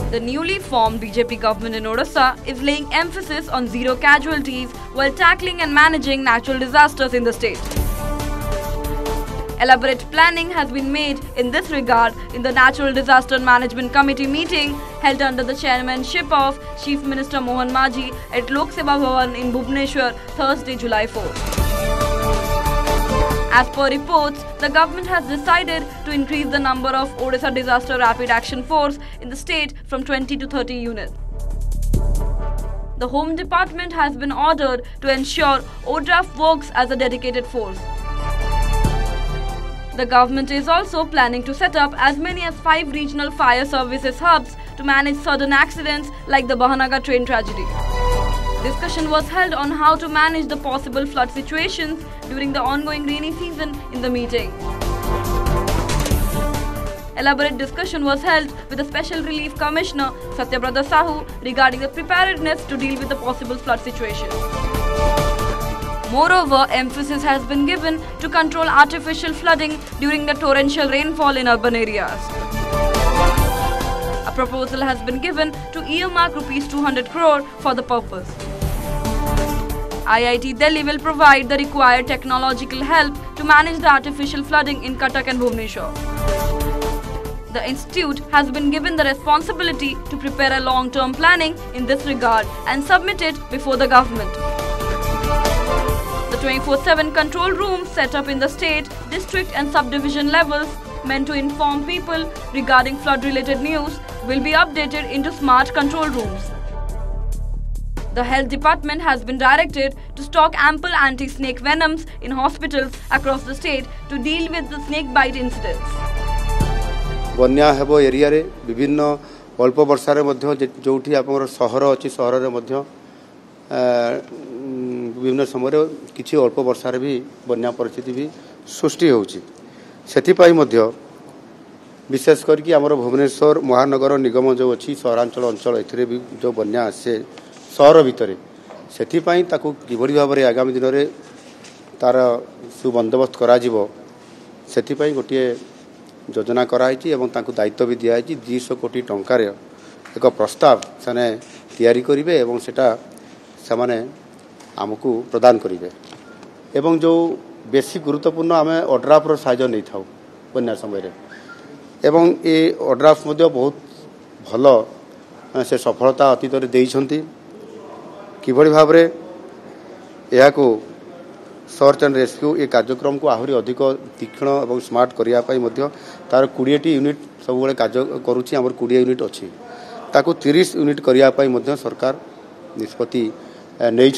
The newly formed BJP government in Odisha is laying emphasis on zero casualties while tackling and managing natural disasters in the state. Elaborate planning has been made in this regard in the Natural Disaster Management Committee meeting held under the chairmanship of Chief Minister Mohan Majhi at Lok Sabha Bhavan in Bhubaneswar, Thursday, July 4. As per reports, the government has decided to increase the number of Odisha Disaster Rapid Action Force in the state from 20 to 30 units. The Home Department has been ordered to ensure ODRAF works as a dedicated force. The government is also planning to set up as many as 5 regional fire services hubs to manage sudden accidents like the Bahanagar train tragedy. Discussion was held on how to manage the possible flood situations during the ongoing rainy season in the meeting. Elaborate discussion was held with the Special Relief Commissioner Satyabrata Sahu regarding the preparedness to deal with the possible flood situation. Moreover, emphasis has been given to control artificial flooding during the torrential rainfall in urban areas. A proposal has been given to earmark ₹200 crore for the purpose. IIT Delhi will provide the required technological help to manage the artificial flooding in Cuttack and Bhubaneswar. The institute has been given the responsibility to prepare a long-term planning in this regard and submit it before the government. The 24/7 control rooms set up in the state, district and subdivision levels meant to inform people regarding flood-related news will be updated into smart control rooms. The Health Department has been directed to stock ample anti-snake venoms in hospitals across the state to deal with the snake bite incidents. बन्या हेबो area रे विभिन्न अल्प वर्षा रे मध्य जोठी आपन शहर अछि शहर रे मध्य विभिन्न समय किछि अल्प वर्षा रे भी बन्या परिस्थिति भी सृष्टि होउछि सेथि पई मध्य विशेष करके आमर भुवनेश्वर महानगर निगम जो अच्छी सहरांचल अंचल एथिरे भी जो बन्या आसे सहर भितर से किभली भाव में आगामी दिन में तार सुबंदोबस्त करा गोटे योजना कराई दायित्व भी दिखाई 200 कोटी टंकार एक प्रस्ताव से तैयारी करेंगे और सेटा से आमको प्रदान करेंगे एवं जो बेसी गुरुत्वपूर्ण आम ओड्राफ्र साहाय्य नहीं था बन्या समय एवं ये ओड्राफ बहुत भल से सफलता अतीत में देइछंती किभली भाव में यह सर्च एंड रेस्क्यू ये कार्यक्रम को आहरी अधिक तीक्ष्ण और स्मार्ट करने तार 20 यूनिट सब कार्य करुच्ची आम 20 यूनिट अच्छी ताकू 30 यूनिट करने सरकार निष्पत्ति नहीं।